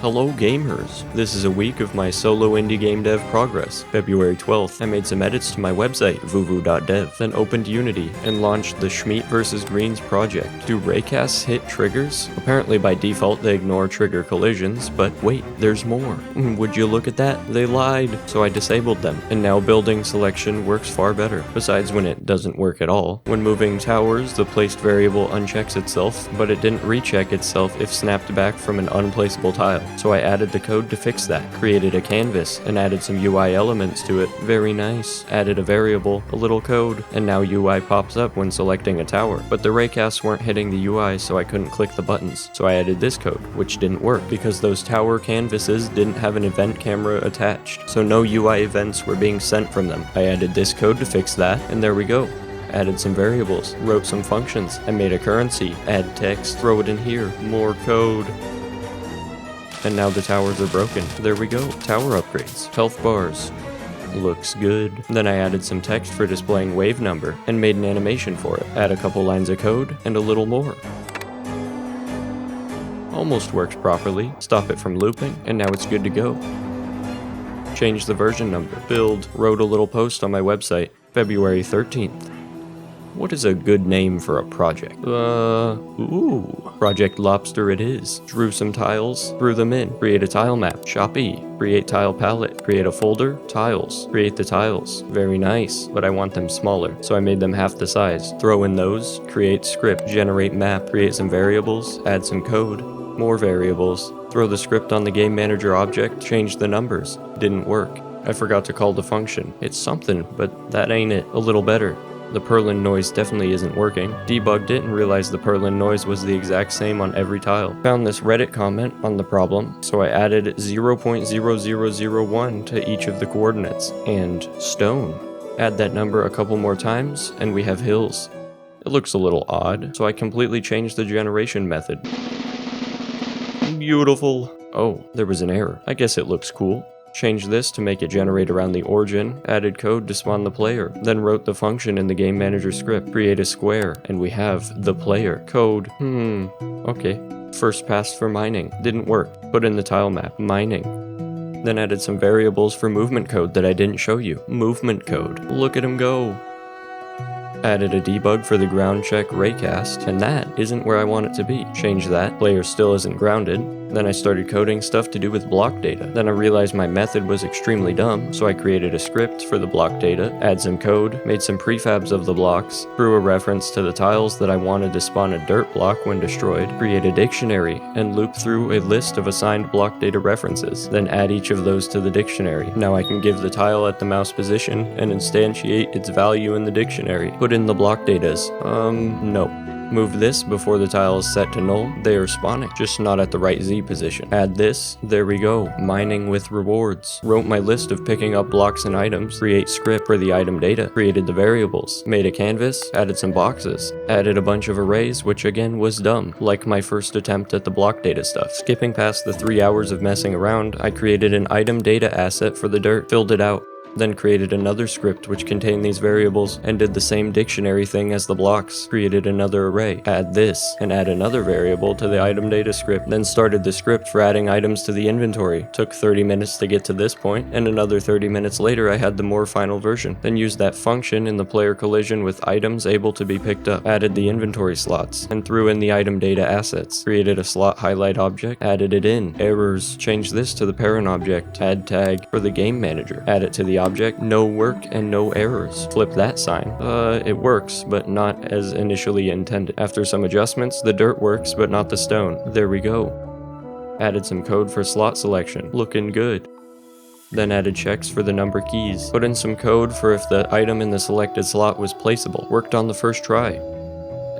Hello gamers! This is a week of my solo indie game dev progress. February 12th, I made some edits to my website, VuVuu.dev, then opened Unity, and launched the Schmeat vs. Greens project. Do raycasts hit triggers? Apparently by default they ignore trigger collisions, but wait, there's more. Would you look at that? They lied! So I disabled them, and now building selection works far better, besides when it doesn't work at all. When moving towers, the placed variable unchecks itself, but it didn't recheck itself if snapped back from an unplaceable tile. So I added the code to fix that, created a canvas, and added some UI elements to it. Very nice. Added a variable, a little code, and now UI pops up when selecting a tower. But the raycasts weren't hitting the UI, so I couldn't click the buttons. So I added this code, which didn't work, because those tower canvases didn't have an event camera attached, so no UI events were being sent from them. I added this code to fix that, and there we go. Added some variables, wrote some functions, and made a currency. Add text, throw it in here, more code. And now the towers are broken. There we go. Tower upgrades. Health bars. Looks good. Then I added some text for displaying wave number and made an animation for it. Add a couple lines of code and a little more. Almost works properly. Stop it from looping, and now it's good to go. Change the version number. Build. Wrote a little post on my website, February 13th. What is a good name for a project? Project Lobster it is. Drew some tiles, threw them in. Create a tile map. Shopee. Create tile palette. Create a folder. Tiles. Create the tiles. Very nice, but I want them smaller, so I made them half the size. Throw in those. Create script. Generate map. Create some variables. Add some code. More variables. Throw the script on the game manager object. Change the numbers. Didn't work. I forgot to call the function. It's something, but that ain't it. A little better. The purlin noise definitely isn't working. Debugged it and realized the purlin noise was the exact same on every tile. Found this Reddit comment on the problem, so I added 0.0001 to each of the coordinates. And stone. Add that number a couple more times, and we have hills. It looks a little odd, so I completely changed the generation method. Beautiful. Oh, there was an error. I guess it looks cool. Changed this to make it generate around the origin, added code to spawn the player, then wrote the function in the game manager script, create a square, and we have the player. Code. Okay. First pass for mining. Didn't work. Put in the tile map. Mining. Then added some variables for movement code that I didn't show you. Movement code. Look at him go. Added a debug for the ground check raycast, and that isn't where I want it to be. Change that. Player still isn't grounded. Then I started coding stuff to do with block data. Then I realized my method was extremely dumb, so I created a script for the block data, add some code, made some prefabs of the blocks, threw a reference to the tiles that I wanted to spawn a dirt block when destroyed, create a dictionary, and loop through a list of assigned block data references, then add each of those to the dictionary. Now I can give the tile at the mouse position and instantiate its value in the dictionary. Put in the block datas. No. Move this before the tile is set to null. They are spawning, just not at the right Z position. Add this. There we go. Mining with rewards. Wrote my list of picking up blocks and items. Create script for the item data. Created the variables. Made a canvas. Added some boxes. Added a bunch of arrays, which again was dumb, like my first attempt at the block data stuff. Skipping past the 3 hours of messing around, I created an item data asset for the dirt. Filled it out. Then created another script which contained these variables and did the same dictionary thing as the blocks. Created another array. Add this, and add another variable to the item data script. Then started the script for adding items to the inventory. Took 30 minutes to get to this point, and another 30 minutes later I had the more final version. Then used that function in the player collision with items able to be picked up. Added the inventory slots, and threw in the item data assets. Created a slot highlight object, added it in. Errors. Changed this to the parent object. Add tag for the game manager. Add it to the object, no work and no errors. Flip that sign. It works, but not as initially intended. After some adjustments, the dirt works, but not the stone. There we go. Added some code for slot selection. Looking good. Then added checks for the number keys. Put in some code for if the item in the selected slot was placeable. Worked on the first try.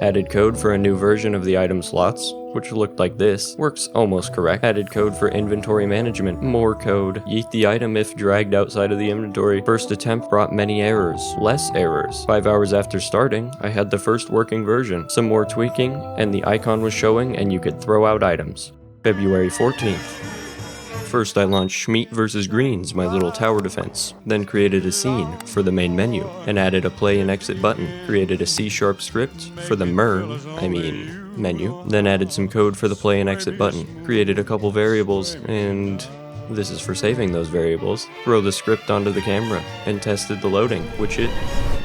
Added code for a new version of the item slots, which looked like this. Works almost correct. Added code for inventory management. More code. Yeet the item if dragged outside of the inventory. First attempt brought many errors. Less errors. 5 hours after starting, I had the first working version. Some more tweaking, and the icon was showing and you could throw out items. February 14th. First I launched Schmeat vs. Greens, my little tower defense, then created a scene for the main menu, and added a play and exit button, created a C# script for the menu, then added some code for the play and exit button, created a couple variables, and this is for saving those variables, throw the script onto the camera, and tested the loading, which it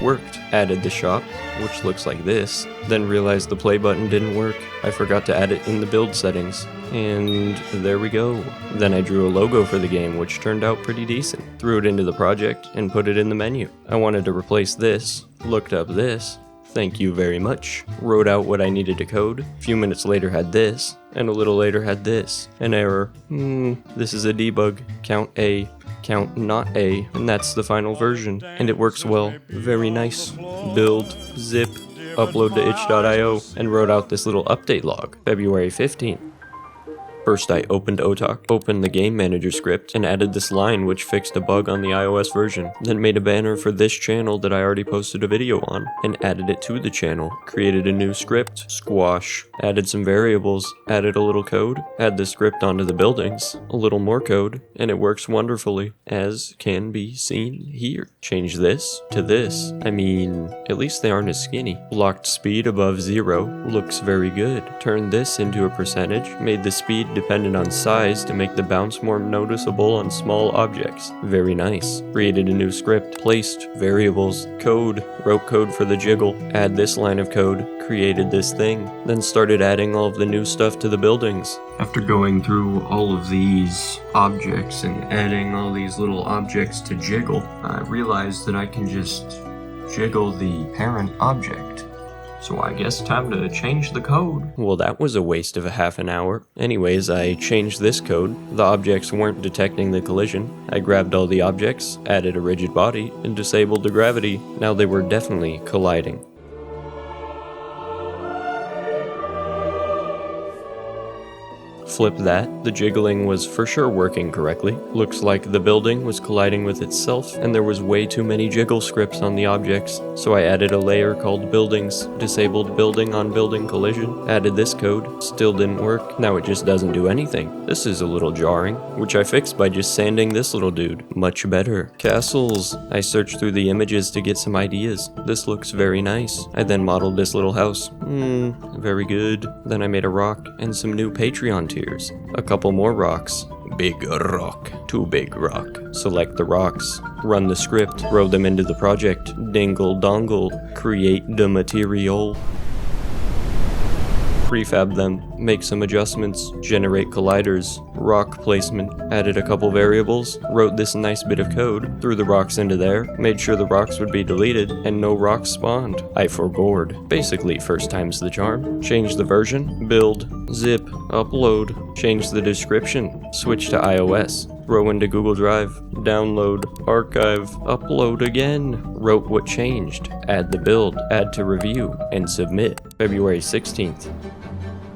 worked. Added the shop, which looks like this, then realized the play button didn't work. I forgot to add it in the build settings, and there we go. Then I drew a logo for the game, which turned out pretty decent. Threw it into the project, and put it in the menu. I wanted to replace this, looked up this, thank you very much, wrote out what I needed to code, a few minutes later had this, and a little later had this. An error. This is a debug. Count A, count not A, and that's the final version. And it works well. Very nice. Build, zip, upload to itch.io, and wrote out this little update log, February 15th. First I opened Otok, opened the game manager script, and added this line which fixed a bug on the iOS version. Then made a banner for this channel that I already posted a video on, and added it to the channel. Created a new script, squash, added some variables, added a little code, add the script onto the buildings, a little more code, and it works wonderfully, as can be seen here. Change this to this. I mean, at least they aren't as skinny. Locked speed above 0, looks very good. Turned this into a percentage, made the speed dependent on size to make the bounce more noticeable on small objects. Very nice. Created a new script, placed variables, code, wrote code for the jiggle, add this line of code, created this thing, then started adding all of the new stuff to the buildings. After going through all of these objects and adding all these little objects to jiggle, I realized that I can just jiggle the parent object. So I guess time to change the code. Well, that was a waste of a half an hour. Anyways, I changed this code. The objects weren't detecting the collision. I grabbed all the objects, added a rigid body, and disabled the gravity. Now they were definitely colliding. Flip that, the jiggling was for sure working correctly. Looks like the building was colliding with itself, and there was way too many jiggle scripts on the objects, so I added a layer called buildings, disabled building on building collision, added this code, still didn't work, now it just doesn't do anything. This is a little jarring, which I fixed by just sanding this little dude. Much better. Castles. I searched through the images to get some ideas. This looks very nice. I then modeled this little house. Very good. Then I made a rock and some new Patreon tiers. A couple more rocks. Big rock. Too big rock. Select the rocks. Run the script. Throw them into the project. Dingle dongle. Create the material. Prefab them, make some adjustments, generate colliders, rock placement, added a couple variables, wrote this nice bit of code, threw the rocks into there, made sure the rocks would be deleted, and no rocks spawned. I forgored. Basically, first time's the charm. Change the version, build, zip, upload, change the description, switch to iOS, throw into Google Drive, download, archive, upload again, wrote what changed, add the build, add to review, and submit. February 16th.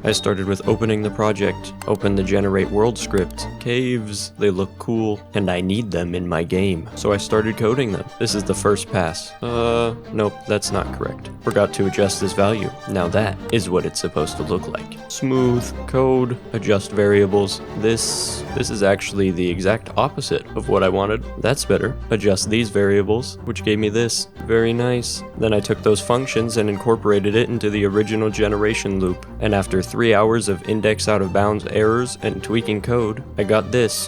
I started with opening the project, open the generate world script, caves, they look cool, and I need them in my game, so I started coding them. This is the first pass. Nope, that's not correct. Forgot to adjust this value. Now that is what it's supposed to look like. Smooth, code, adjust variables. This is actually the exact opposite of what I wanted. That's better. Adjust these variables, which gave me this. Very nice. Then I took those functions and incorporated it into the original generation loop, and after 3 hours of index out of bounds errors and tweaking code, I got this.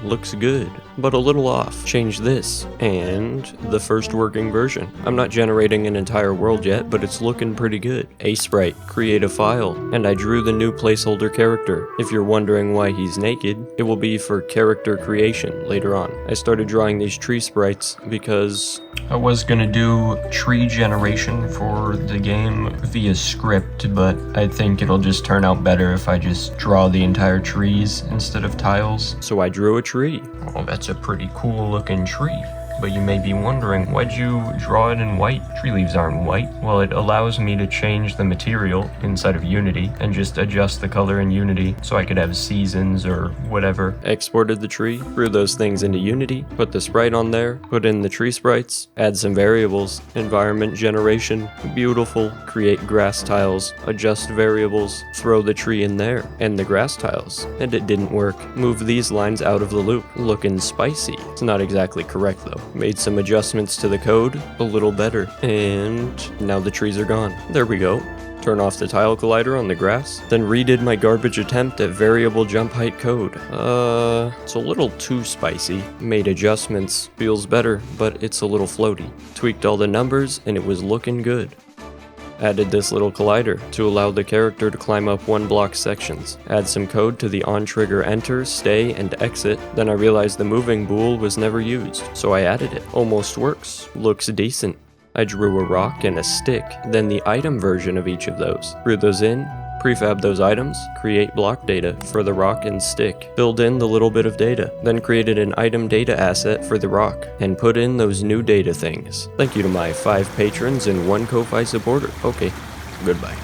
Looks good, but a little off. Change this, and the first working version. I'm not generating an entire world yet, but it's looking pretty good. A sprite, create a file, and I drew the new placeholder character. If you're wondering why he's naked, it will be for character creation later on. I started drawing these tree sprites because I was gonna do tree generation for the game via script, but I think it'll just turn out better if I just draw the entire trees instead of tiles. So I drew a tree. Oh, that's a pretty cool looking tree. But you may be wondering, why'd you draw it in white? Tree leaves aren't white. Well, it allows me to change the material inside of Unity and just adjust the color in Unity so I could have seasons or whatever. Exported the tree, threw those things into Unity, put the sprite on there, put in the tree sprites, add some variables, environment generation, beautiful, create grass tiles, adjust variables, throw the tree in there, and the grass tiles. And it didn't work. Move these lines out of the loop. Looking spicy. It's not exactly correct though. Made some adjustments to the code, a little better, and now the trees are gone. There we go. turn off the tile collider on the grass, then redid my garbage attempt at variable jump height code. It's a little too spicy. Made adjustments, feels better, but it's a little floaty. Tweaked all the numbers, and it was looking good. Added this little collider to allow the character to climb up one block sections. Add some code to the on trigger enter, stay, and exit. Then I realized the moving bool was never used, so I added it. Almost works. Looks decent. I drew a rock and a stick, then the item version of each of those. Threw those in, prefab those items, create block data for the rock and stick, filled in the little bit of data, then created an item data asset for the rock, and put in those new data things. Thank you to my 5 patrons and 1 Ko-Fi supporter. Okay, goodbye.